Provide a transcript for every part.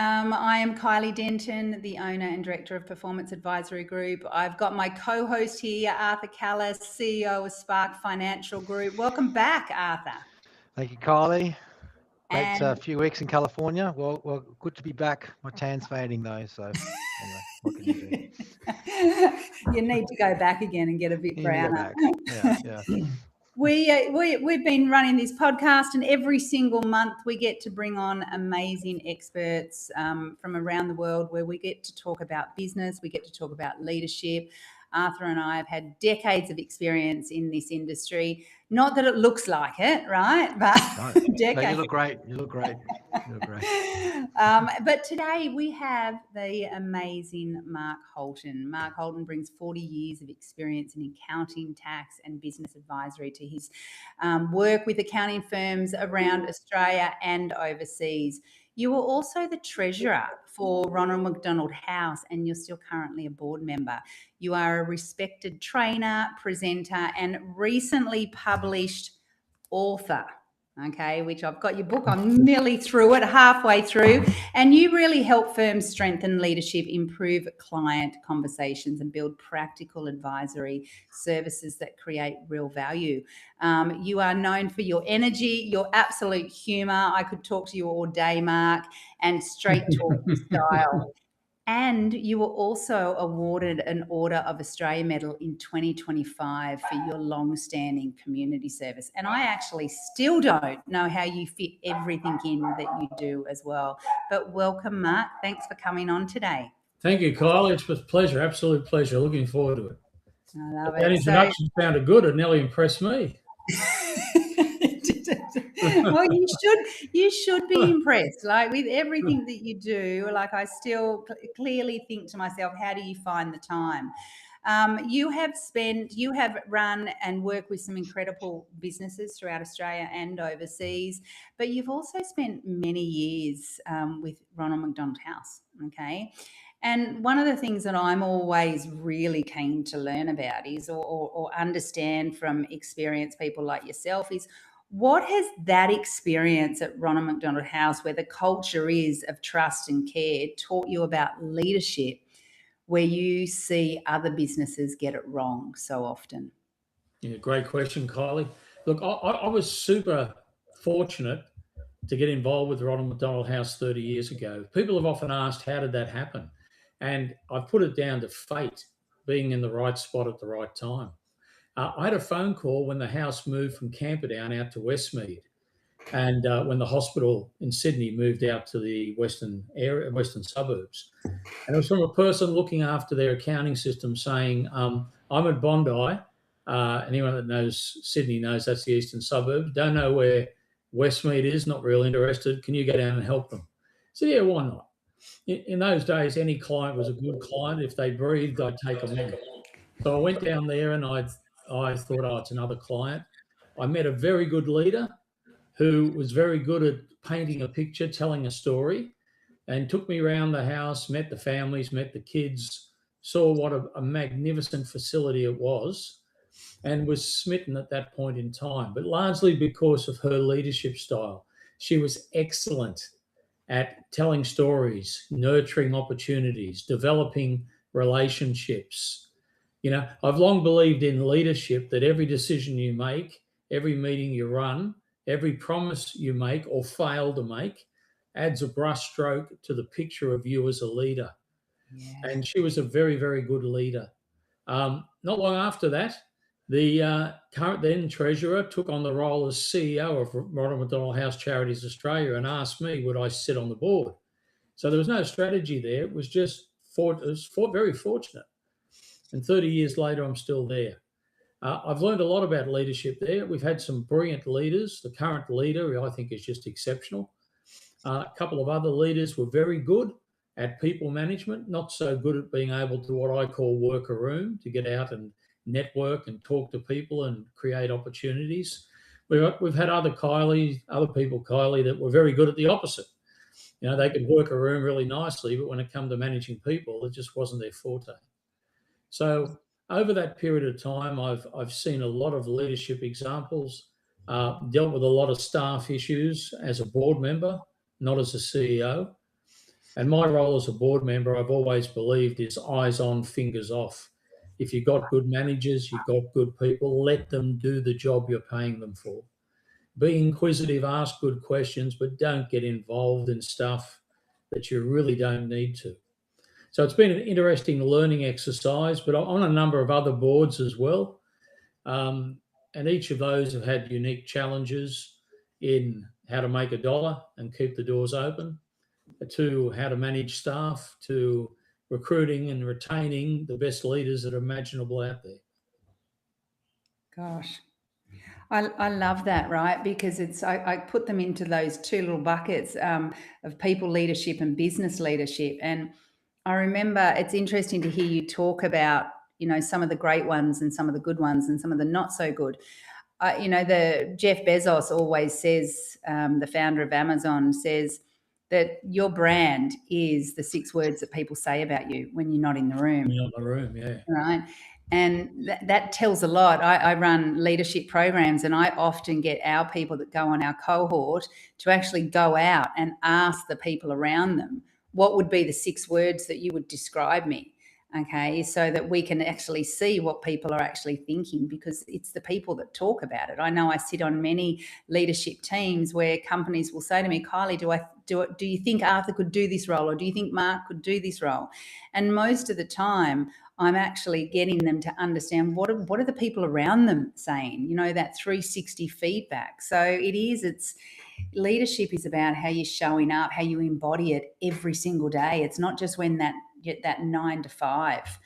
I am Kylie Denton, the owner and director of Performance Advisory Group. I've got my co-host here, Arthur Kallos, CEO of Spark Financial Group. Welcome back, Arthur. Thank you, Kylie. Great And few weeks in California. Well, good to be back. My tan's fading though, so anyway, what can you do? You need to go back again and get a bit You need to go browner. back. Yeah. We've been running this podcast, and every single month we get to bring on amazing experts from around the world, where we get to talk about business, we get to talk about leadership. Arthur and I have had decades of experience in this industry. Not that it looks like it, right? But decades. No, you look great. You look great. But today we have the amazing Mark Holton. Mark Holton brings 40 years of experience in accounting, tax, and business advisory to his work with accounting firms around Australia and overseas. You were also the treasurer for Ronald McDonald House, and you're still currently a board member. You are a respected trainer, presenter, and recently published author. Okay, which I've got your book. I'm nearly through it, halfway through. And you really help firms strengthen leadership, improve client conversations, and build practical advisory services that create real value. You are known for your energy, your absolute humour. I could talk to you all day, Mark, and straight talk style. And you were also awarded an Order of Australia Medal in 2025 for your long-standing community service. And I actually still don't know how you fit everything in that you do as well. But welcome, Mark. Thanks for coming on today. Thank you, Kylie. It's a pleasure, absolute pleasure. Looking forward to it. I love that introduction sounded good. It nearly impressed me. Well, you should be impressed, like with everything that you do. Like, I still clearly think to myself, how do you find the time? You have run and worked with some incredible businesses throughout Australia and overseas, but you've also spent many years with Ronald McDonald House. Okay. And one of the things that I'm always really keen to learn about is, or understand from experienced people like yourself, is what has that experience at Ronald McDonald House, where the culture is of trust and care, taught you about leadership, where you see other businesses get it wrong so often? Yeah, great question, Kylie. Look, I was super fortunate to get involved with Ronald McDonald House 30 years ago. People have often asked, how did that happen? And I've put it down to fate, being in the right spot at the right time. I had a phone call when the house moved from Camperdown out to Westmead, and when the hospital in Sydney moved out to the western suburbs. And it was from a person looking after their accounting system saying, I'm at Bondi. Anyone that knows Sydney knows that's the eastern suburb. Don't know where Westmead is, not real interested. Can you go down and help them? I said, yeah, why not? In those days, any client was a good client. If they breathed, I'd take them on. So I went down there and I thought, oh, it's another client. I met a very good leader who was very good at painting a picture, telling a story, and took me around the house, met the families, met the kids, saw what a magnificent facility it was, and was smitten at that point in time, but largely because of her leadership style. She was excellent at telling stories, nurturing opportunities, developing relationships. You know, I've long believed in leadership, that every decision you make, every meeting you run, every promise you make or fail to make adds a brush stroke to the picture of you as a leader. Yeah. And she was a very, very good leader. Not long after that, the current then treasurer took on the role as CEO of Ronald McDonald House Charities Australia and asked me, would I sit on the board? So there was no strategy there. It was just very fortunate. And 30 years later, I'm still there. I've learned a lot about leadership there. We've had some brilliant leaders. The current leader, I think, is just exceptional. A couple of other leaders were very good at people management, not so good at being able to what I call work a room, to get out and network and talk to people and create opportunities. We've had other people, Kylie, that were very good at the opposite. You know, they could work a room really nicely, but when it came to managing people, it just wasn't their forte. So over that period of time, I've seen a lot of leadership examples, dealt with a lot of staff issues as a board member, not as a CEO. And my role as a board member, I've always believed, is eyes on, fingers off. If you've got good managers, you've got good people, let them do the job you're paying them for. Be inquisitive, ask good questions, but don't get involved in stuff that you really don't need to. So it's been an interesting learning exercise, but I'm on a number of other boards as well. And each of those have had unique challenges in how to make a dollar and keep the doors open, to how to manage staff, to recruiting and retaining the best leaders that are imaginable out there. Gosh, I love that, right? Because I put them into those two little buckets of people leadership and business leadership. And I remember it's interesting to hear you talk about, some of the great ones and some of the good ones and some of the not so good. The Jeff Bezos always says, the founder of Amazon says that your brand is the 6 words that people say about you when you're not in the room. When you're not in the room, yeah. Right. And that tells a lot. I run leadership programs, and I often get our people that go on our cohort to actually go out and ask the people around them, what would be the 6 words that you would describe me? Okay, so that we can actually see what people are actually thinking, because it's the people that talk about it. I know I sit on many leadership teams where companies will say to me, Kylie, do you think Arthur could do this role, or do you think Mark could do this role? And most of the time, I'm actually getting them to understand what are the people around them saying, that 360 feedback. So it's leadership is about how you're showing up, how you embody it every single day. It's not just when that 9 to 5.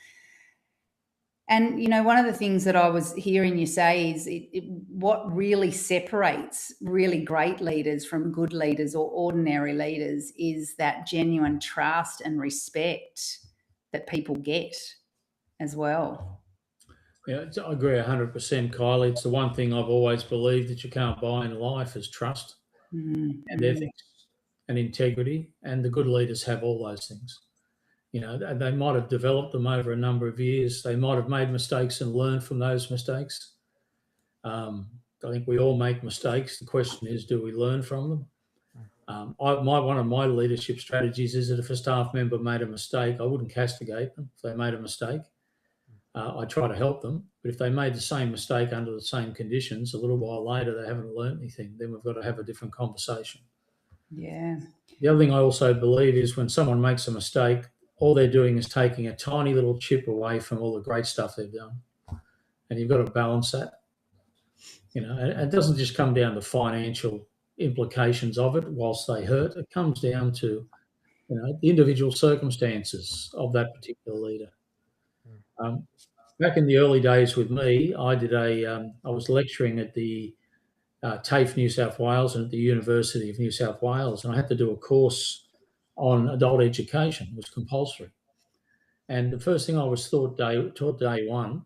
And, one of the things that I was hearing you say is what really separates really great leaders from good leaders or ordinary leaders is that genuine trust and respect that people get as well. Yeah, I agree 100%, Kylie. It's the one thing I've always believed that you can't buy in life is trust and ethics and integrity. And the good leaders have all those things. They might have developed them over a number of years. They might have made mistakes and learned from those mistakes. I think we all make mistakes. The question is, do we learn from them? One of my leadership strategies is that if a staff member made a mistake, I wouldn't castigate them if they made a mistake. I try to help them, but if they made the same mistake under the same conditions, a little while later they haven't learned anything, then we've got to have a different conversation. Yeah. The other thing I also believe is when someone makes a mistake, all they're doing is taking a tiny little chip away from all the great stuff they've done. And you've got to balance that. It doesn't just come down to financial implications of it whilst they hurt. It comes down to, the individual circumstances of that particular leader. Back in the early days with me, I was lecturing at the TAFE New South Wales and at the University of New South Wales, and I had to do a course on adult education. It was compulsory. And the first thing I was taught day one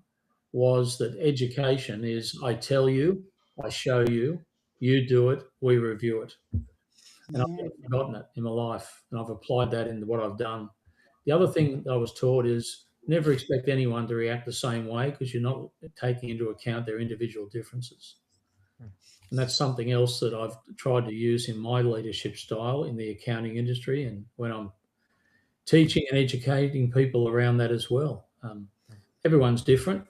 was that education is I tell you, I show you, you do it, we review it. And I've never forgotten it in my life, and I've applied that into what I've done. The other thing I was taught is never expect anyone to react the same way, because you're not taking into account their individual differences. And that's something else that I've tried to use in my leadership style in the accounting industry, and when I'm teaching and educating people around that as well. Everyone's different.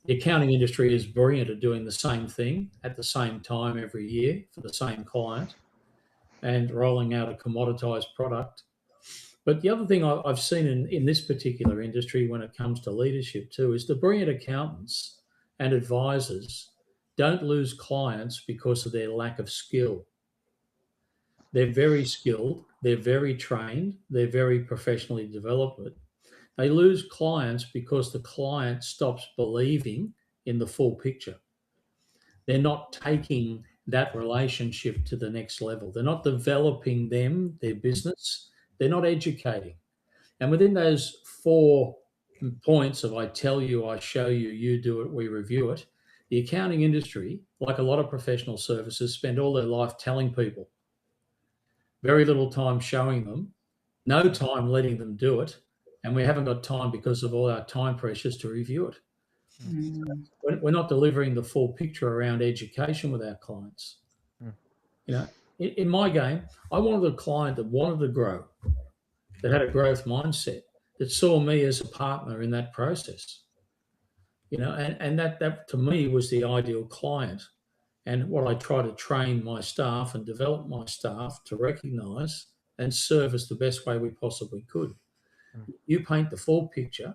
The accounting industry is brilliant at doing the same thing at the same time every year for the same client and rolling out a commoditized product. But the other thing I've seen in this particular industry when it comes to leadership too is the brilliant accountants and advisors don't lose clients because of their lack of skill. They're very skilled, they're very trained, they're very professionally developed. They lose clients because the client stops believing in the full picture. They're not taking that relationship to the next level. They're not developing their business. They're not educating. And within those 4 points of I tell you, I show you, you do it, we review it, the accounting industry, like a lot of professional services, spend all their life telling people. Very little time showing them, no time letting them do it, and we haven't got time because of all our time pressures to review it. We're not delivering the full picture around education with our clients. In my game, I wanted a client that wanted to grow. that had a growth mindset, that saw me as a partner in that process. And that to me was the ideal client. And what I try to train my staff and develop my staff to recognise and service the best way we possibly could. You paint the full picture,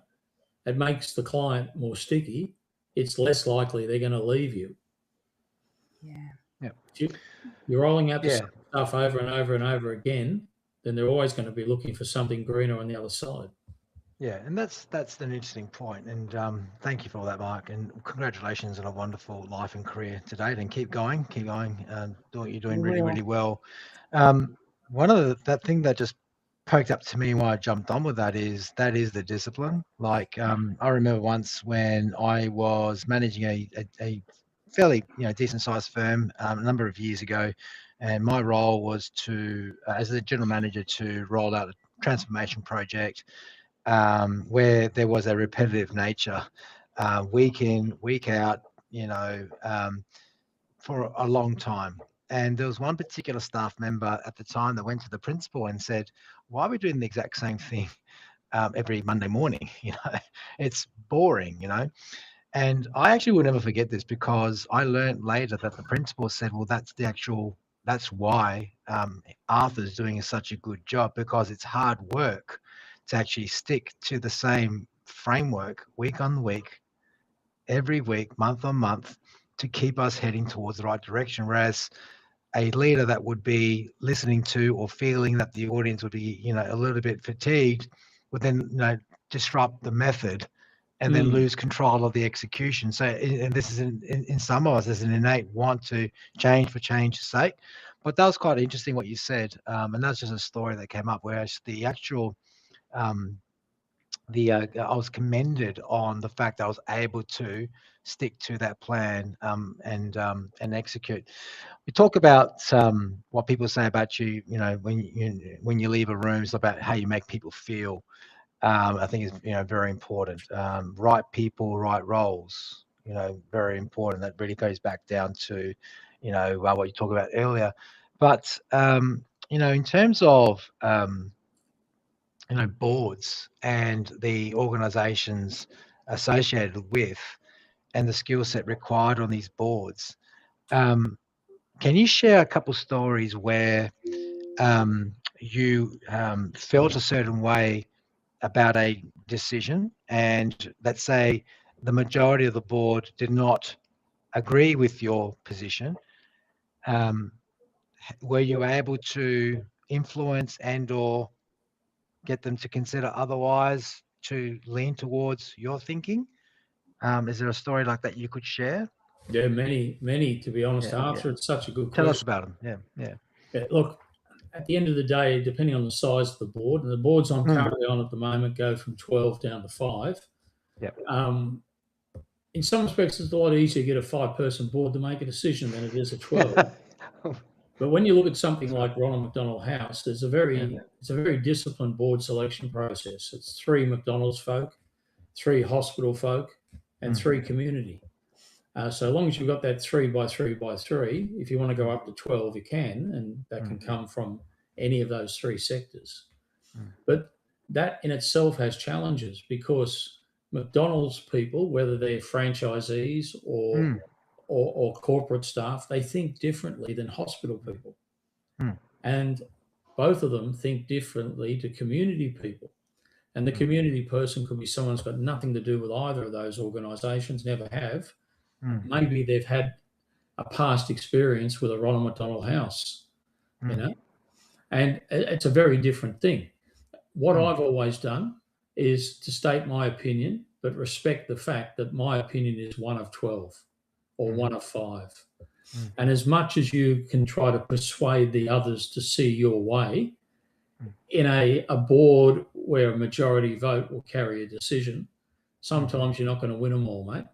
it makes the client more sticky. It's less likely they're going to leave you. Yeah. If you're rolling out the Yeah. same stuff over and over and over again, then they're always going to be looking for something greener on the other side. Yeah, and that's an interesting point. And thank you for all that, Mark. And congratulations on a wonderful life and career to date. And keep going, doing what you're doing really, really well. One of that thing that just poked up to me why I jumped on with that is the discipline. Like I remember once when I was managing a fairly decent sized firm a number of years ago, and my role was to as the general manager to roll out a transformation project where there was a repetitive nature, week in, week out, for a long time. And there was one particular staff member at the time that went to the principal and said, "Why are we doing the exact same thing every Monday morning? It's boring, And I actually will never forget this because I learned later that the principal said, "Well, that's why Arthur's doing such a good job because it's hard work to actually stick to the same framework week on week, every week, month on month, to keep us heading towards the right direction." Whereas a leader that would be listening to or feeling that the audience would be, a little bit fatigued, would then, disrupt the method and then lose control of the execution. So, and this is in some of us, there's an innate want to change for change's sake. But that was quite interesting what you said, and that's just a story that came up. Whereas the actual I was commended on the fact that I was able to stick to that plan and execute. We talk about what people say about you, when you leave a room, it's about how you make people feel. I think is very important. Right people, right roles. Very important. That really goes back down to what you talked about earlier. But in terms of boards and the organizations associated with and the skill set required on these boards. Can you share a couple stories where you felt a certain way about a decision, and let's say the majority of the board did not agree with your position? Were you able to influence and/or get them to consider otherwise, to lean towards your thinking? Is there a story like that you could share? There are many, to be honest, Arthur. It's such a good Tell us question. about them. Yeah. Look, at the end of the day, depending on the size of the board, and the boards I'm currently on at the moment go from 12 down to 5. Yep. In some respects, it's a lot easier to get a 5-person board to make a decision than it is a 12. But when you look at something like Ronald McDonald House, it's a very disciplined board selection process. It's 3 McDonald's folk, 3 hospital folk, and 3 community. So long as you've got that 3 by 3 by 3, if you want to go up to 12, you can, and that can come from any of those 3 sectors. But that in itself has challenges because McDonald's people, whether they're franchisees or corporate staff, they think differently than hospital people. And both of them think differently to community people. And the community person could be someone who's got nothing to do with either of those organisations, never have. Maybe they've had a past experience with a Ronald McDonald House, and it's a very different thing. What I've always done is to state my opinion, but respect the fact that my opinion is one of 12 or one of 5. And as much as you can try to persuade the others to see your way, in a board where a majority vote will carry a decision, sometimes you're not going to win them all, mate.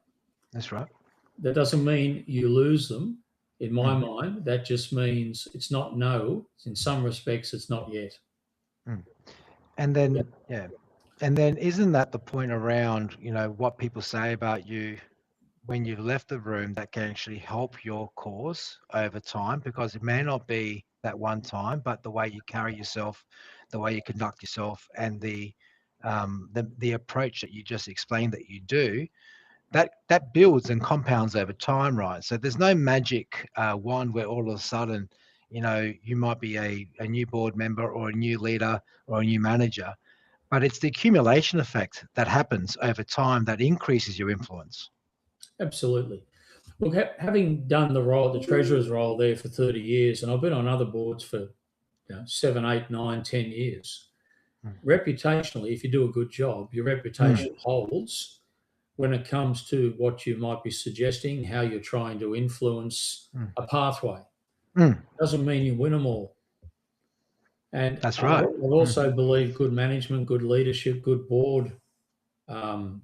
That's right. That doesn't mean you lose them. In my mind, that just means it's not no. In some respects, it's not yet. And then, and then isn't that the point around, what people say about you when you've left the room that can actually help your cause over time? Because it may not be that one time, but the way you carry yourself, the way you conduct yourself, and the approach that you just explained that you do, that builds and compounds over time, right? So there's no magic wand where all of a sudden, you might be a new board member or a new leader or a new manager, but it's the accumulation effect that happens over time that increases your influence. Absolutely. Look, having done the treasurer's role there for 30 years, and I've been on other boards for 7, 8, 9, 10 years, reputationally, if you do a good job, your reputation holds when it comes to what you might be suggesting, how you're trying to influence a pathway. Doesn't mean you win them all. And that's right. I also believe good management, good leadership, good board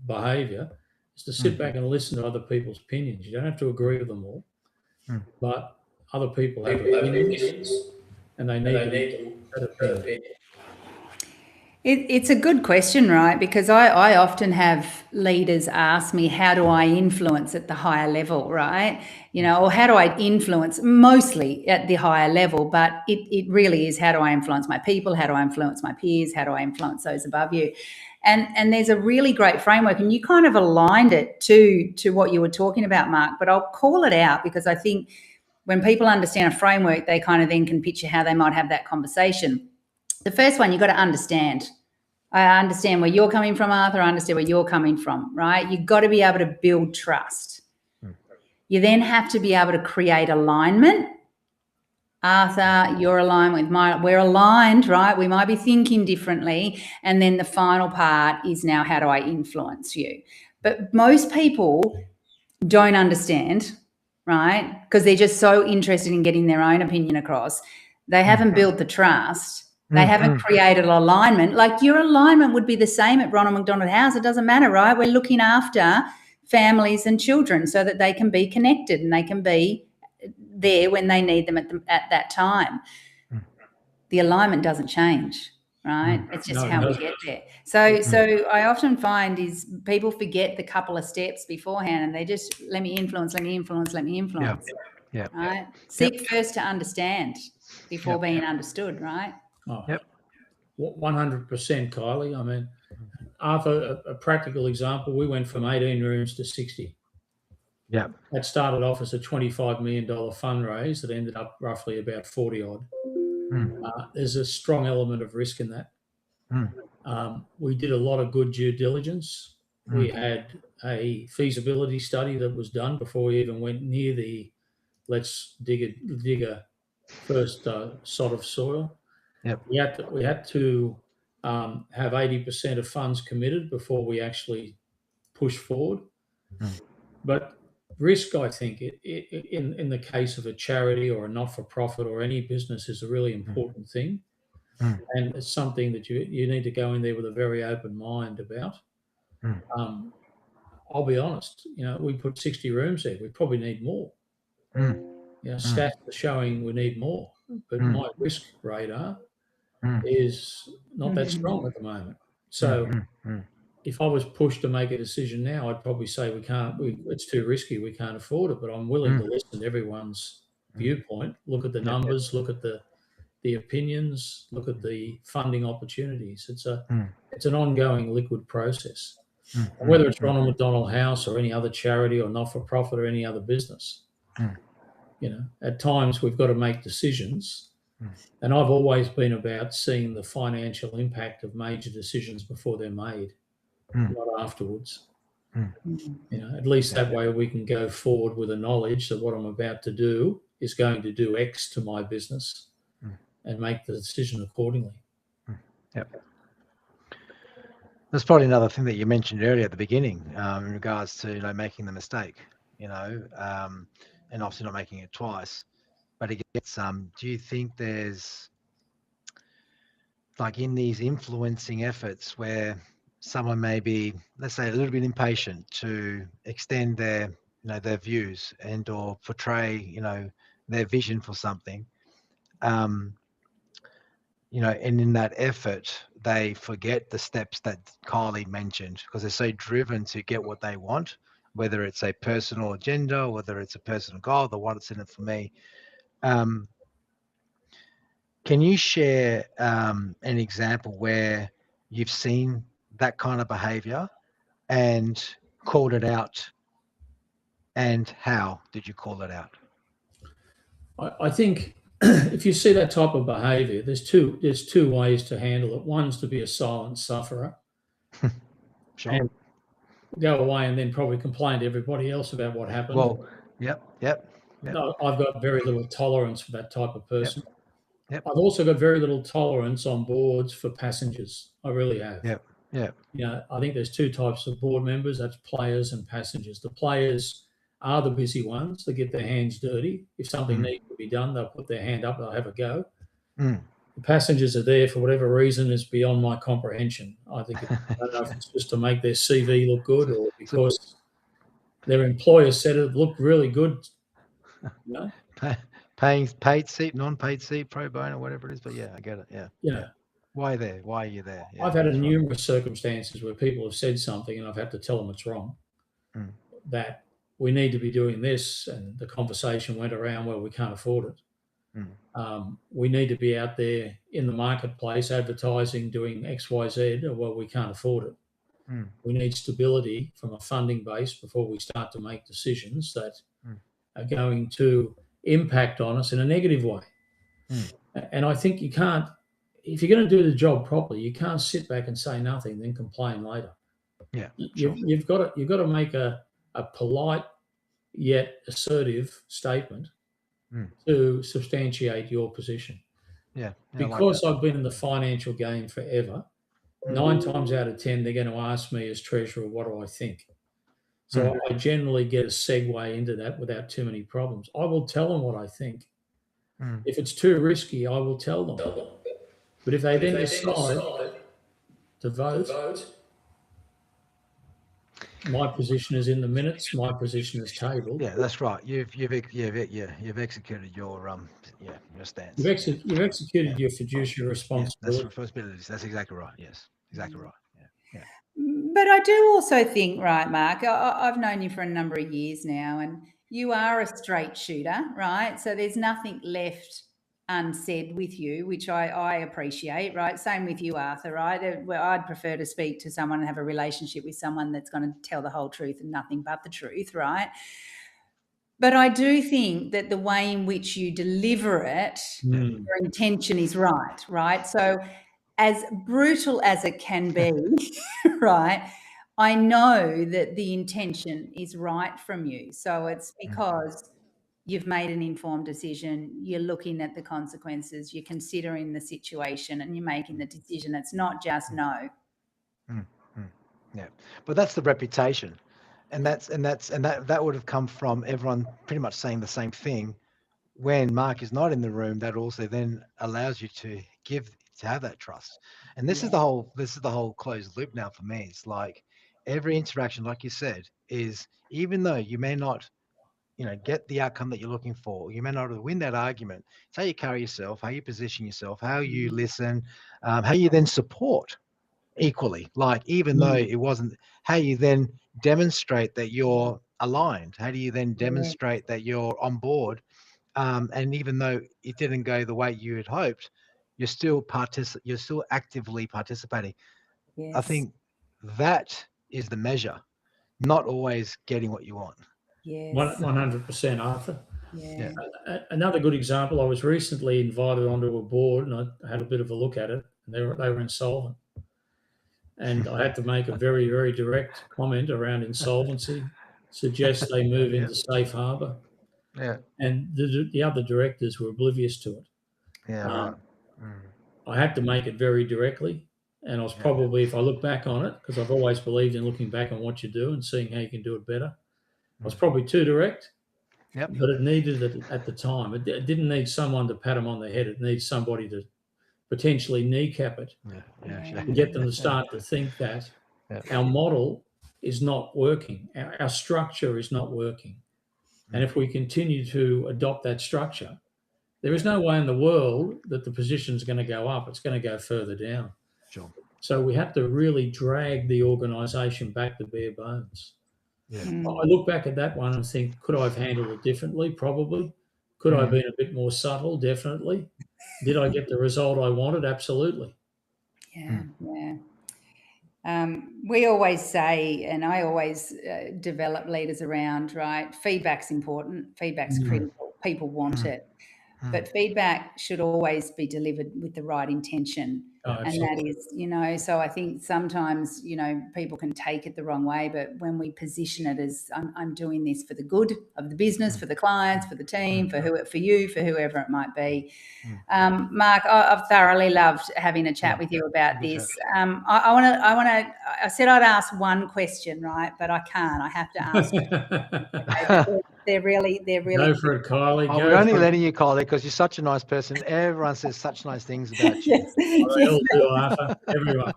behaviour is to sit back and listen to other people's opinions. You don't have to agree with them all, but other people have opinions, and they need to have opinion. It's a good question, right? Because I often have leaders ask me, how do I influence at the higher level, right? Or how do I influence mostly at the higher level? But it really is, how do I influence my people? How do I influence my peers? How do I influence those above you? And there's a really great framework, and you kind of aligned it to what you were talking about, Mark. But I'll call it out because I think when people understand a framework, they kind of then can picture how they might have that conversation. The first one, you've got to understand. I understand where you're coming from, Arthur. I understand where you're coming from, right? You've got to be able to build trust. You then have to be able to create alignment. Arthur, you're aligned with we're aligned, right? We might be thinking differently. And then the final part is now, how do I influence you? But most people don't understand, right? Because they're just so interested in getting their own opinion across. They haven't built the trust. They haven't created alignment. Like, your alignment would be the same at Ronald McDonald House. It doesn't matter, right? We're looking after families and children so that they can be connected and they can be there when they need them at that time. The alignment doesn't change, right? It's just how we get there. So I often find is people forget the couple of steps beforehand, and they just, let me influence. Yeah. Right? Seek first to understand before being understood, right? Oh, 100%, Kylie. I mean, Arthur, a practical example, we went from 18 rooms to 60. Yeah. That started off as a $25 million fundraise that ended up roughly about 40 odd. There's a strong element of risk in that. We did a lot of good due diligence. We had a feasibility study that was done before we even went near the let's dig a first sod of soil. Yep. We had to have 80% of funds committed before we actually push forward. But risk, I think, in the case of a charity or a not-for-profit or any business, is a really important thing. And it's something that you need to go in there with a very open mind about. I'll be honest, we put 60 rooms there. We probably need more. Stats are showing we need more, but my risk radar is not that strong at the moment. So if I was pushed to make a decision now, I'd probably say it's too risky, we can't afford it, but I'm willing to listen to everyone's viewpoint, look at the numbers, look at the opinions, look at the funding opportunities. It's an ongoing liquid process. Whether it's Ronald McDonald House or any other charity or not-for-profit or any other business, at times we've got to make decisions. And I've always been about seeing the financial impact of major decisions before they're made, not afterwards. At least that way we can go forward with the knowledge that what I'm about to do is going to do X to my business and make the decision accordingly. Yep. There's probably another thing that you mentioned earlier at the beginning in regards to making the mistake, and obviously not making it twice. But it gets, do you think there's, like, in these influencing efforts where someone may be, let's say, a little bit impatient to extend their views and or portray their vision for something, and in that effort they forget the steps that Kylie mentioned because they're so driven to get what they want, whether it's a personal agenda, whether it's a personal goal, the one that's in it for me. Can you share an example where you've seen that kind of behaviour and called it out? And how did you call it out? I think if you see that type of behaviour, there's two ways to handle it. One's to be a silent sufferer Sure. and go away and then probably complain to everybody else about what happened. Well, yep. No, I've got very little tolerance for that type of person. Yep. I've also got very little tolerance on boards for passengers. I really have. Yep. You know, I think there's two types of board members. That's players and passengers. The players are the busy ones that get their hands dirty. If something needs to be done, they'll put their hand up, they'll have a go. The passengers are there for whatever reason is beyond my comprehension. I think I don't know if it's just to make their CV look good or because their employer said it looked really good. You know? Paid seat, non-paid seat, pro bono, whatever it is. But yeah, I get it. Yeah. Why are you there? Yeah, I've had numerous circumstances where people have said something and I've had to tell them it's wrong. That we need to be doing this, and the conversation went around, well, we can't afford it. We need to be out there in the marketplace advertising, doing X, Y, Z, or well, we can't afford it. We need stability from a funding base before we start to make decisions that are going to impact on us in a negative way. And I think you can't, if you're going to do the job properly, you can't sit back and say nothing, then complain later. Yeah, you've got to make a polite yet assertive statement to substantiate your position. Yeah, because I've been in the financial game forever. 9 times out of 10, they're going to ask me as treasurer, what do I think? So I generally get a segue into that without too many problems. I will tell them what I think. If it's too risky, I will tell them. But if they then decide to vote, my position is in the minutes. My position is tabled. Yeah, that's right. You've executed your stance. You've executed your fiduciary responsibility. That's responsibilities. That's exactly right. Yes, exactly right. Yeah. But I do also think, right, Mark, I've known you for a number of years now, and you are a straight shooter, right? So there's nothing left unsaid with you, which I appreciate, right? Same with you, Arthur, right? Well, I'd prefer to speak to someone and have a relationship with someone that's going to tell the whole truth and nothing but the truth, right? But I do think that the way in which you deliver it, your intention is right? So as brutal as it can be, right, I know that the intention is right from you. So it's because you've made an informed decision, you're looking at the consequences, you're considering the situation, and you're making the decision. It's not just no. Yeah, but that's the reputation, and that would have come from everyone pretty much saying the same thing. When Mark is not in the room, that also then allows you to have that trust. And this is the whole closed loop now for me. It's like every interaction, like you said, is even though you may not get the outcome that you're looking for, you may not win that argument, it's how you carry yourself, how you position yourself, how you listen, how you then support equally, like even though it wasn't, how you then demonstrate that you're aligned, how do you then demonstrate that you're on board, and even though it didn't go the way you had hoped, you're still actively participating. I think that is the measure, not always getting what you want. 100%, Arthur. Yeah. Another good example, I was recently invited onto a board and I had a bit of a look at it, and they were insolvent. And I had to make a very, very direct comment around insolvency, suggest they move into safe harbour. Yeah. And the other directors were oblivious to it. Yeah, I had to make it very directly. And I was probably, if I look back on it, because I've always believed in looking back on what you do and seeing how you can do it better, I was probably too direct. Yep. But it needed it at the time. It didn't need someone to pat them on the head. It needs somebody to potentially kneecap it and get them to start to think that our model is not working. Our structure is not working. And if we continue to adopt that structure, there is no way in the world that the position is going to go up. It's going to go further down. Sure. So we have to really drag the organisation back to bare bones. Yeah. I look back at that one and think, could I have handled it differently? Probably. Could I have been a bit more subtle? Definitely. Did I get the result I wanted? Absolutely. Yeah, yeah. We always say, and I always develop leaders around, right? Feedback's important. Feedback's critical. People want it. But feedback should always be delivered with the right intention. And that is, so I think sometimes, people can take it the wrong way, but when we position it as I'm doing this for the good of the business, for the clients, for the team, for you, for whoever it might be. Mark, I've thoroughly loved having a chat with you about this. I said I'd ask one question, right? But I can't. I have to ask. They're really. Go for it, Kylie. We're only letting you, Kylie, because you're such a nice person. Everyone says such nice things about you. Yes. They all do, Arthur. Everyone.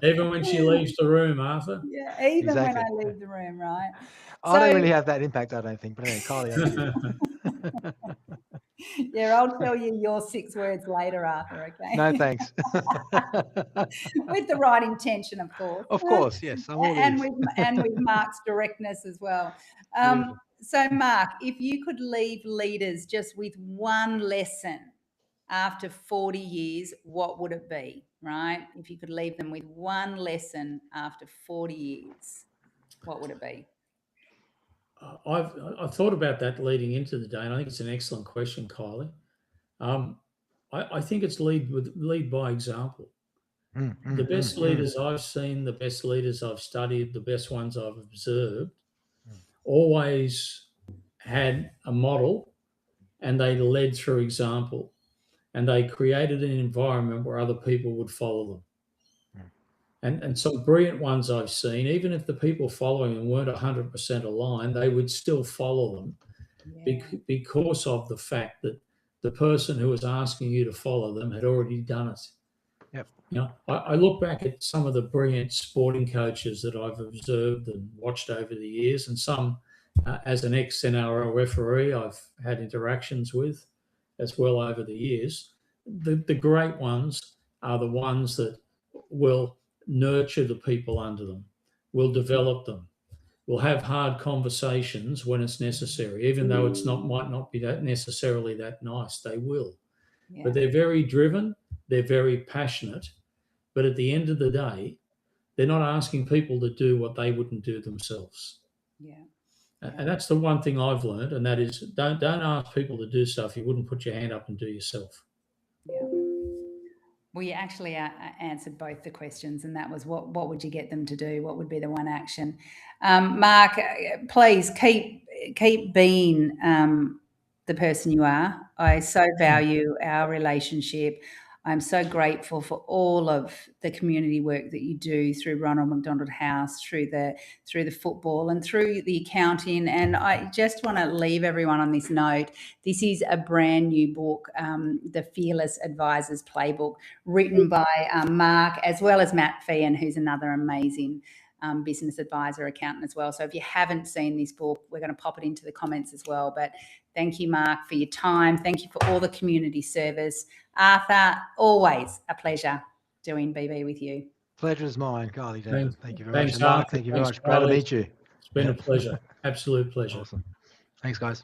Even when she leaves the room, Arthur. Yeah, even when I leave the room, right? I don't really have that impact, I don't think. But anyway, Kylie, yeah, I'll tell you your 6 words later, Arthur, okay? No, thanks. With the right intention, of course. Of course, yes. I'm all and with Mark's directness as well. So, Mark, if you could leave leaders just with one lesson after 40 years, what would it be, right? If you could leave them with one lesson after 40 years, what would it be? I've thought about that leading into the day, and I think it's an excellent question, Kylie. I think it's lead by example. The best leaders I've seen, the best leaders I've studied, the best ones I've observed, always had a model, and they led through example, and they created an environment where other people would follow them. And some brilliant ones I've seen, even if the people following them weren't 100% aligned, they would still follow them because of the fact that the person who was asking you to follow them had already done it. Yep. I look back at some of the brilliant sporting coaches that I've observed and watched over the years, and some as an ex-NRL referee I've had interactions with as well over the years. The great ones are the ones that will nurture the people under them, will develop them, will have hard conversations when it's necessary, even though it's might not be that necessarily that nice. They will, but they're very driven, they're very passionate, but at the end of the day, they're not asking people to do what they wouldn't do themselves. And that's the one thing I've learned, and that is don't ask people to do stuff you wouldn't put your hand up and do yourself. Well, you actually answered both the questions, and that was what would you get them to do? What would be the one action? Mark, please keep being the person you are. I so value our relationship. I'm so grateful for all of the community work that you do through Ronald McDonald House, through the football and through the accounting. And I just want to leave everyone on this note. This is a brand new book, The Fearless Advisors Playbook, written by Mark, as well as Matt Feehan, who's another amazing business advisor, accountant as well. So if you haven't seen this book, we're going to pop it into the comments as well. But thank you, Mark, for your time. Thank you for all the community service. Arthur, always a pleasure doing BB with you. Pleasure is mine, Kylie. Thank you very much. Mark. Thank you very much. Glad to meet you. It's been a pleasure. Absolute pleasure. Awesome. Thanks, guys.